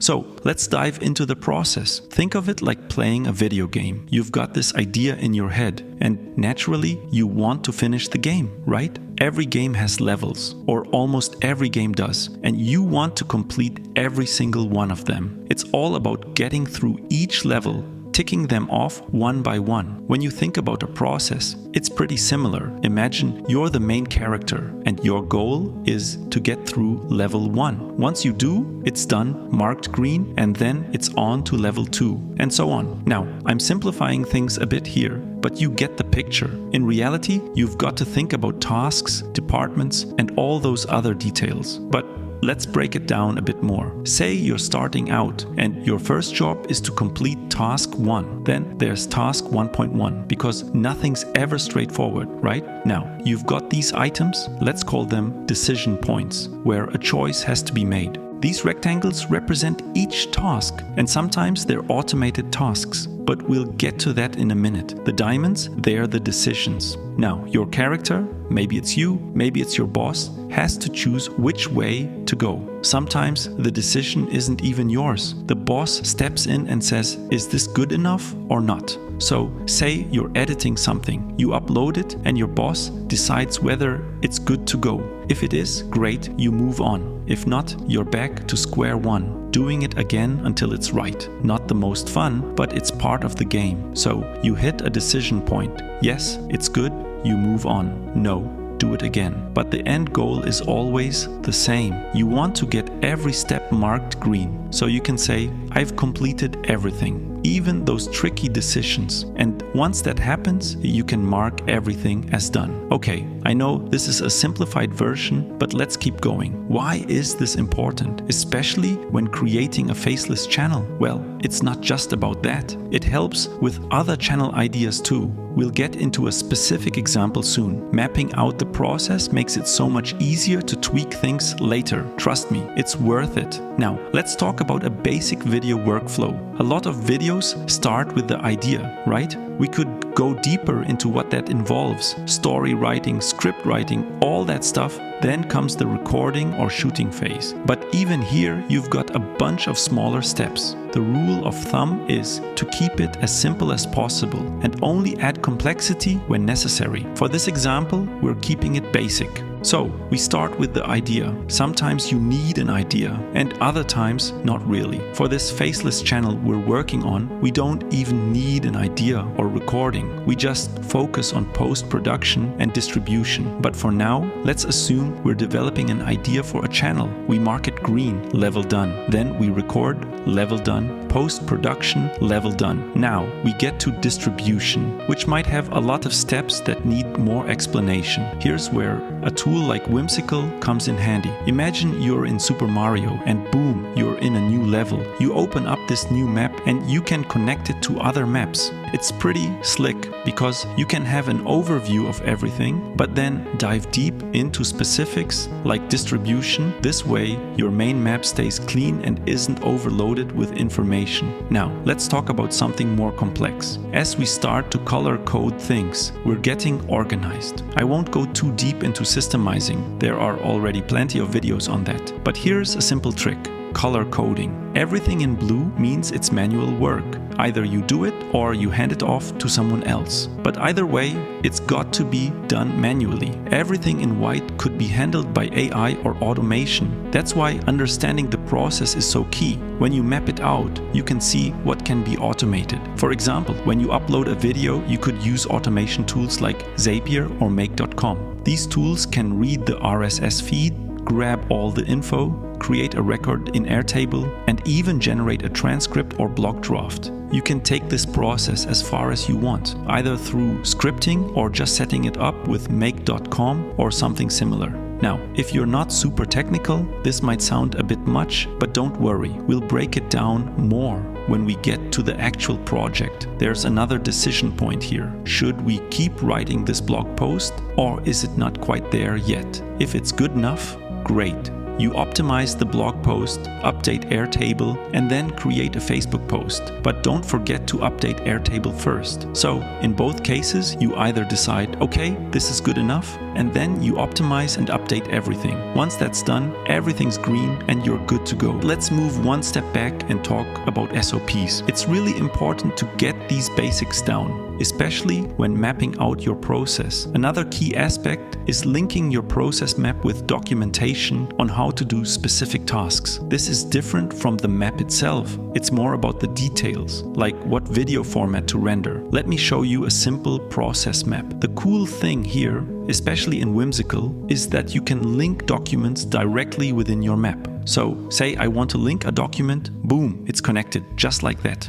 So let's dive into the process. Think of it like playing a video game. You've got this idea in your head, and naturally you want to finish the game, right? Every game has levels, or almost every game does, and you want to complete every single one of them. It's all about getting through each level, ticking them off one by one. When you think about a process, it's pretty similar. Imagine you're the main character and your goal is to get through level 1. Once you do, it's done, marked green, and then it's on to level 2, and so on. Now, I'm simplifying things a bit here, but you get the picture. In reality, you've got to think about tasks, departments, and all those other details. But let's break it down a bit more. Say you're starting out and your first job is to complete task 1. Then there's task 1.1 because nothing's ever straightforward, right? Now, you've got these items, let's call them decision points, where a choice has to be made. These rectangles represent each task, and sometimes they're automated tasks, but we'll get to that in a minute. The diamonds, they're the decisions. Now, your character, maybe it's you, maybe it's your boss, has to choose which way to go. Sometimes the decision isn't even yours. The boss steps in and says, is this good enough or not? So, say you're editing something, you upload it and your boss decides whether it's good to go. If it is, great, you move on. If not, you're back to square one, doing it again until it's right. Not the most fun, but it's part of the game. So, you hit a decision point. Yes, it's good, you move on. No, do it again. But the end goal is always the same. You want to get every step marked green. So you can say, I've completed everything, even those tricky decisions. And once that happens, you can mark everything as done. Okay, I know this is a simplified version, but let's keep going. Why is this important? Especially when creating a faceless channel? Well, it's not just about that. It helps with other channel ideas too. We'll get into a specific example soon. Mapping out the process makes it so much easier to tweak things later. Trust me, it's worth it. Now, let's talk about a basic video workflow. A lot of videos start with the idea, right? We could go deeper into what that involves. Story writing, script writing, all that stuff. Then comes the recording or shooting phase. But even here, you've got a bunch of smaller steps. The rule of thumb is to keep it as simple as possible and only add complexity when necessary. For this example, we're keeping it basic. So, we start with the idea. Sometimes you need an idea, and other times not really. For this faceless channel we're working on, we don't even need an idea or recording. We just focus on post-production and distribution. But for now, let's assume we're developing an idea for a channel. We mark it green, level done. Then we record, level done. Post-production, level done. Now, we get to distribution, which might have a lot of steps that need more explanation. Here's where a tool like Whimsical comes in handy. Imagine you're in Super Mario and boom, you're in a new level. You open up this new map and you can connect it to other maps. It's pretty slick because you can have an overview of everything, but then dive deep into specifics like distribution. This way, your main map stays clean and isn't overloaded with information. Now, let's talk about something more complex. As we start to color code things, we're getting organized. I won't go too deep into systemizing. There are already plenty of videos on that. But here's a simple trick. Color coding. Everything in blue means it's manual work. Either you do it or you hand it off to someone else. But either way, it's got to be done manually. Everything in white could be handled by AI or automation. That's why understanding the process is so key. When you map it out, you can see what can be automated. For example, when you upload a video, you could use automation tools like Zapier or Make.com. These tools can read the RSS feed, grab all the info, create a record in Airtable, and even generate a transcript or block draft. You can take this process as far as you want, either through scripting or just setting it up with Make.com or something similar. Now, if you're not super technical, this might sound a bit much, but don't worry, we'll break it down more when we get to the actual project. There's another decision point here. Should we keep writing this blog post, or is it not quite there yet? If it's good enough, great. You optimize the blog post, update Airtable, and then create a Facebook post. But don't forget to update Airtable first. So, in both cases, you either decide, okay, this is good enough, and then you optimize and update everything. Once that's done, everything's green and you're good to go. Let's move one step back and talk about SOPs. It's really important to get these basics down, especially when mapping out your process. Another key aspect is linking your process map with documentation on how to do specific tasks. This is different from the map itself. It's more about the details, like what video format to render. Let me show you a simple process map. The cool thing here, especially in Whimsical, is that you can link documents directly within your map. So, say I want to link a document, boom, it's connected, just like that.